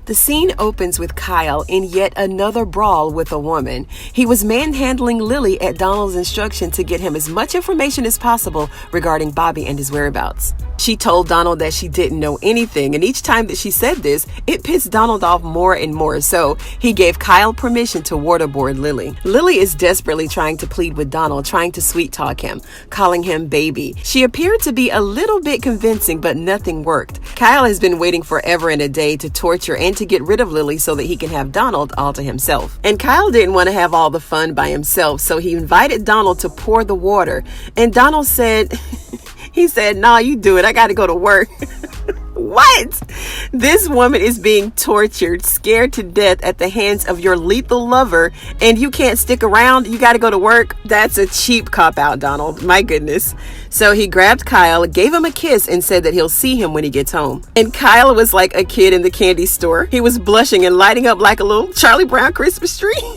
The scene opens with Kyle in yet another brawl with a woman. He was manhandling Lily at Donald's instruction to get him as much information as possible regarding Bobby and his whereabouts. She told Donald that she didn't know anything, and each time that she said this, it pissed Donald off more and more, so he gave Kyle permission to waterboard Lily. Lily is desperately trying to plead with Donald, trying to sweet talk him, calling him baby. She appeared to be a little bit convincing, but nothing worked. Kyle has been waiting forever and a day to torture and to get rid of Lily so that he can have Donald all to himself. And Kyle didn't want to have all the fun by himself, so he invited Donald to pour the water, and Donald said... He said, "Nah, you do it. I got to go to work." What? This woman is being tortured, scared to death at the hands of your lethal lover, and you can't stick around. You got to go to work. That's a cheap cop-out, Donald. My goodness. So he grabbed Kyle, gave him a kiss, and said that he'll see him when he gets home. And Kyle was like a kid in the candy store. He was blushing and lighting up like a little Charlie Brown Christmas tree.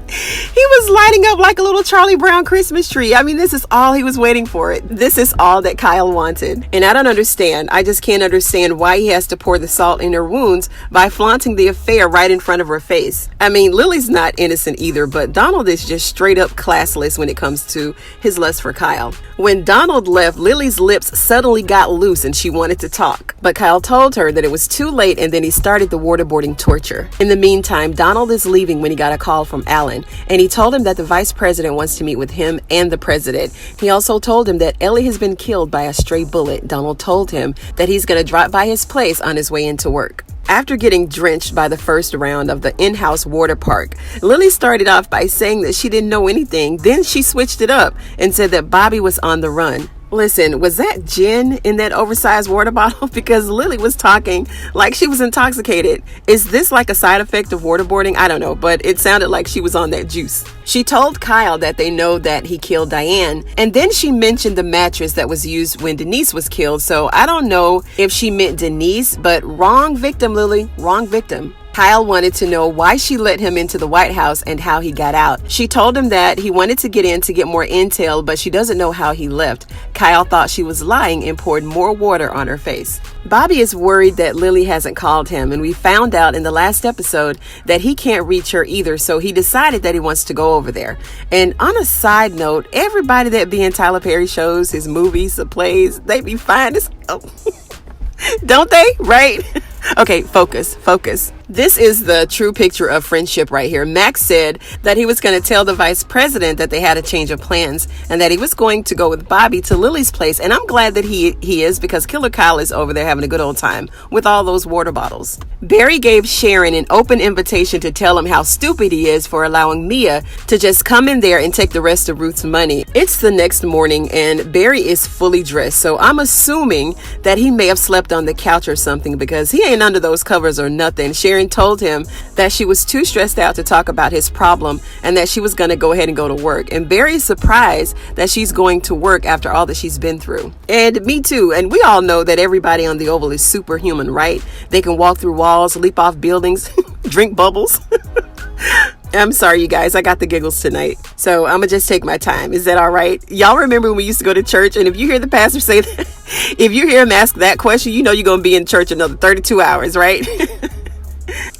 He was lighting up like a little Charlie Brown Christmas tree. I mean, this is all he was waiting for. This is all that Kyle wanted. And I don't understand. I just can't understand why he has to pour the salt in her wounds by flaunting the affair right in front of her face. I mean, Lily's not innocent either, but Donald is just straight up classless when it comes to his lust for Kyle. When Donald left, Lily's lips suddenly got loose and she wanted to talk. But Kyle told her that it was too late, and then he started the waterboarding torture. In the meantime, Donald is leaving when he got a call from Alan, and he told him that the vice president wants to meet with him and the president. He also told him that Ellie has been killed by a stray bullet. Donald told him that he's going to drop by his place on his way into work. After getting drenched by the first round of the in-house water park, Lily started off by saying that she didn't know anything. Then she switched it up and said that Bobby was on the run. Listen, was that gin in that oversized water bottle? Because Lily was talking like she was intoxicated. Is this like a side effect of waterboarding? I don't know, but it sounded like she was on that juice. She told Kyle that they know that he killed Diane, and then she mentioned the mattress that was used when Denise was killed. So I don't know if she meant Denise, but wrong victim, Lily, wrong victim. Kyle wanted to know why she let him into the White House and how he got out. She told him that he wanted to get in to get more intel, but she doesn't know how he left. Kyle thought she was lying and poured more water on her face. Bobby is worried that Lily hasn't called him, and we found out in the last episode that he can't reach her either, so he decided that he wants to go over there. And on a side note, everybody that be in Tyler Perry shows, his movies, the plays, they be fine as... Oh. Don't they? Right? Okay, focus. This is the true picture of friendship right here. Max said that he was going to tell the vice president that they had a change of plans and that he was going to go with Bobby to Lily's place. And I'm glad that he is, because Killer Kyle is over there having a good old time with all those water bottles. Barry gave Sharon an open invitation to tell him how stupid he is for allowing Mia to just come in there and take the rest of Ruth's money. It's the next morning and Barry is fully dressed, so I'm assuming that he may have slept on the couch or something, because he ain't under those covers or nothing. Sharon told him that she was too stressed out to talk about his problem and that she was going to go ahead and go to work. And Barry's surprised that she's going to work after all that she's been through. And me too. And we all know that everybody on the Oval is superhuman, right? They can walk through walls, leap off buildings, drink bubbles. I'm sorry, you guys. I got the giggles tonight. So I'm going to just take my time. Is that all right? Y'all remember when we used to go to church, and if you hear the pastor say that, if you hear him ask that question, you know you're going to be in church another 32 hours, right?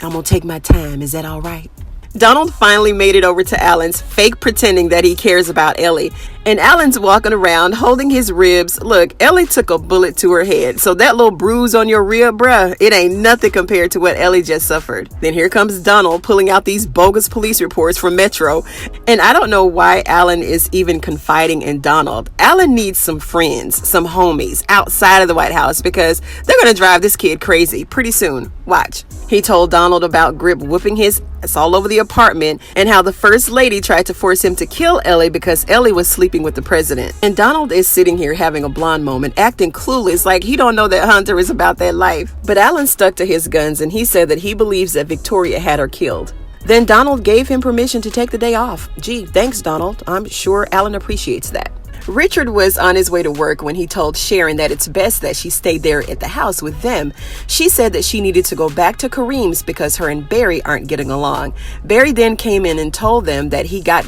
I'm going to take my time. Is that all right? Donald finally made it over to Alan's, fake pretending that he cares about Ellie. And Alan's walking around holding his ribs. Look, Ellie took a bullet to her head. So that little bruise on your rib, bruh, it ain't nothing compared to what Ellie just suffered. Then here comes Donald pulling out these bogus police reports from Metro. And I don't know why Alan is even confiding in Donald. Alan needs some friends, some homies outside of the White House, because they're going to drive this kid crazy pretty soon. Watch. He told Donald about Grip whooping his ass all over the apartment and how the first lady tried to force him to kill Ellie because Ellie was sleeping with the president. And Donald is sitting here having a blonde moment, acting clueless, like he don't know that Hunter is about that life. But Alan stuck to his guns and he said that he believes that Victoria had her killed. Then Donald gave him permission to take the day off. Gee, thanks, Donald. I'm sure Alan appreciates that. Richard was on his way to work when he told Sharon that it's best that she stayed there at the house with them. She said that she needed to go back to Kareem's because her and Barry aren't getting along. Barry then came in and told them that he got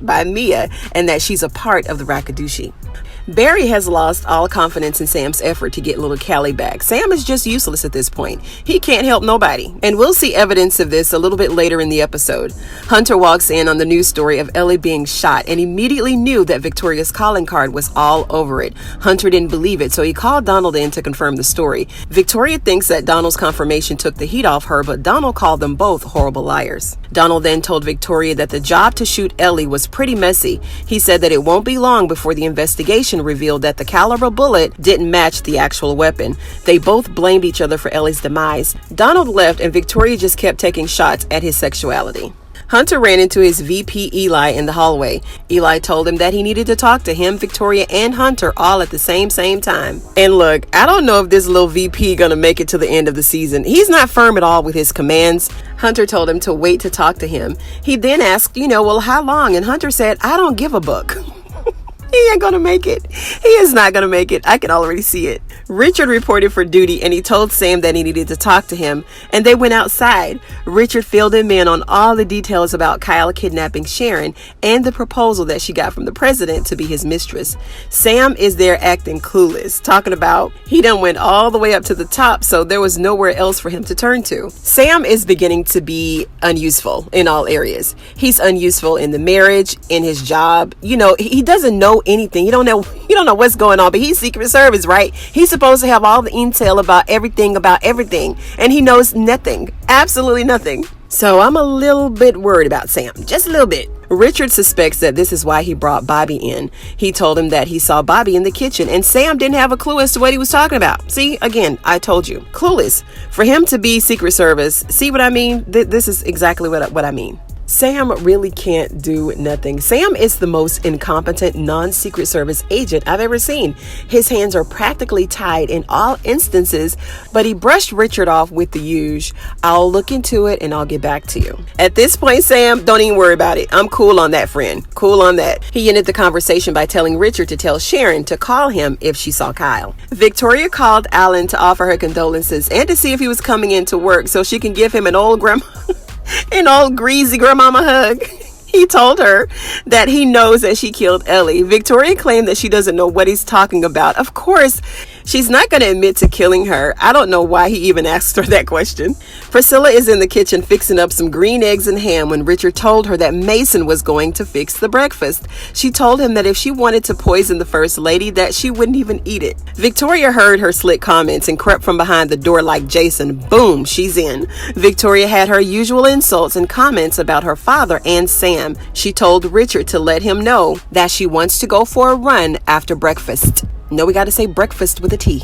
by Mia and that she's a part of the Rakadushi. Barry has lost all confidence in Sam's effort to get little Callie back. Sam is just useless at this point. He can't help nobody. And we'll see evidence of this a little bit later in the episode. Hunter walks in on the news story of Ellie being shot and immediately knew that Victoria's calling card was all over it. Hunter didn't believe it, so he called Donald in to confirm the story. Victoria thinks that Donald's confirmation took the heat off her, but Donald called them both horrible liars. Donald then told Victoria that the job to shoot Ellie was pretty messy. He said that it won't be long before the investigation revealed that the caliber bullet didn't match the actual weapon. They both blamed each other for Ellie's demise. Donald left and Victoria just kept taking shots at his sexuality. Hunter ran into his VP Eli in the hallway. Eli told him that he needed to talk to him, Victoria, and Hunter all at the same time. And look, I don't know if this little VP gonna make it to the end of the season. He's not firm at all with his commands. Hunter told him to wait to talk to him. He then asked, well, how long? And Hunter said, I don't give a book. He ain't gonna make it. He is not gonna make it. I can already see it. Richard reported for duty and he told Sam that he needed to talk to him, and they went outside. Richard filled him in on all the details about Kyle kidnapping Sharon and the proposal that she got from the president to be his mistress. Sam is there acting clueless, talking about he done went all the way up to the top, so there was nowhere else for him to turn to. Sam is beginning to be unuseful in all areas. He's unuseful in the marriage, in his job. He doesn't know anything. You don't know what's going on, but he's Secret Service, right? He's supposed to have all the intel about everything, and he knows nothing, absolutely nothing. So I'm a little bit worried about Sam, just a little bit. Richard suspects that this is why he brought Bobby in. He told him that he saw Bobby in the kitchen, and Sam didn't have a clue as to what he was talking about. See, again, I told you, clueless. For him to be Secret Service, see what I mean? This is exactly what I mean. Sam really can't do nothing. Sam is the most incompetent non-Secret Service agent I've ever seen. His hands are practically tied in all instances, but he brushed Richard off with the usual, I'll look into it and I'll get back to you. At this point, Sam, don't even worry about it. I'm cool on that, friend. Cool on that. He ended the conversation by telling Richard to tell Sharon to call him if she saw Kyle. Victoria called Alan to offer her condolences and to see if he was coming into work so she can give him an old greasy grandmama hug. He told her that he knows that she killed Ellie. Victoria claimed that she doesn't know what he's talking about. Of course, she's not going to admit to killing her. I don't know why he even asked her that question. Priscilla is in the kitchen fixing up some green eggs and ham when Richard told her that Mason was going to fix the breakfast. She told him that if she wanted to poison the First Lady, that she wouldn't even eat it. Victoria heard her slick comments and crept from behind the door like Jason. Boom, she's in. Victoria had her usual insults and comments about her father and Sam. She told Richard to let him know that she wants to go for a run after breakfast. No, we got to say breakfast with a T.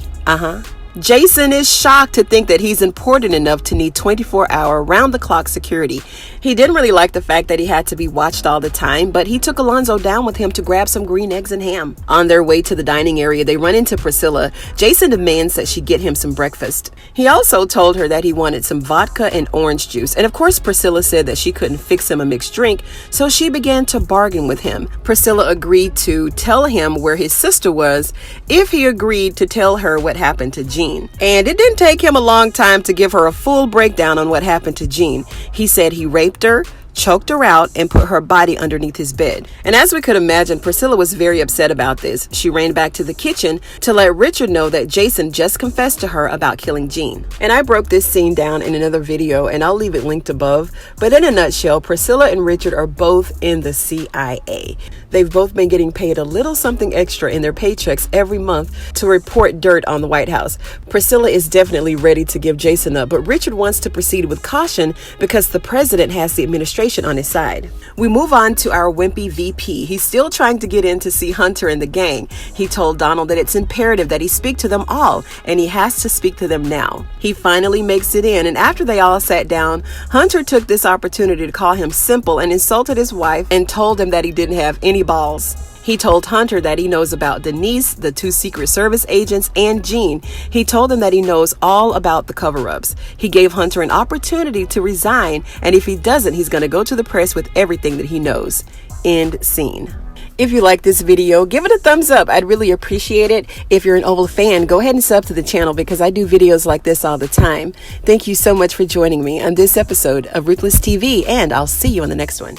Jason is shocked to think that he's important enough to need 24-hour round-the-clock security. He didn't really like the fact that he had to be watched all the time, but he took Alonzo down with him to grab some green eggs and ham. On their way to the dining area, they run into Priscilla. Jason demands that she get him some breakfast. He also told her that he wanted some vodka and orange juice, and of course Priscilla said that she couldn't fix him a mixed drink, so she began to bargain with him. Priscilla agreed to tell him where his sister was if he agreed to tell her what happened to Jean. And it didn't take him a long time to give her a full breakdown on what happened to Jean. He said he raped her, choked her out, and put her body underneath his bed. And as we could imagine, Priscilla was very upset about this. She ran back to the kitchen to let Richard know that Jason just confessed to her about killing Jean. And I broke this scene down in another video, and I'll leave it linked above. But in a nutshell, Priscilla and Richard are both in the CIA. They've both been getting paid a little something extra in their paychecks every month to report dirt on the White House. Priscilla is definitely ready to give Jason up, but Richard wants to proceed with caution because the president has the administration on his side. We move on to our wimpy VP. He's still trying to get in to see Hunter and the gang. He told Donald that it's imperative that he speak to them all, and he has to speak to them now. He finally makes it in, and after they all sat down, Hunter took this opportunity to call him simple and insulted his wife and told him that he didn't have any balls. He told Hunter that he knows about Denise, the 2 Secret Service agents, and Jean. He told him that he knows all about the cover-ups. He gave Hunter an opportunity to resign, and if he doesn't, he's going to go to the press with everything that he knows. End scene. If you like this video, give it a thumbs up. I'd really appreciate it. If you're an Oval fan, go ahead and sub to the channel because I do videos like this all the time. Thank you so much for joining me on this episode of Ruthless TV, and I'll see you on the next one.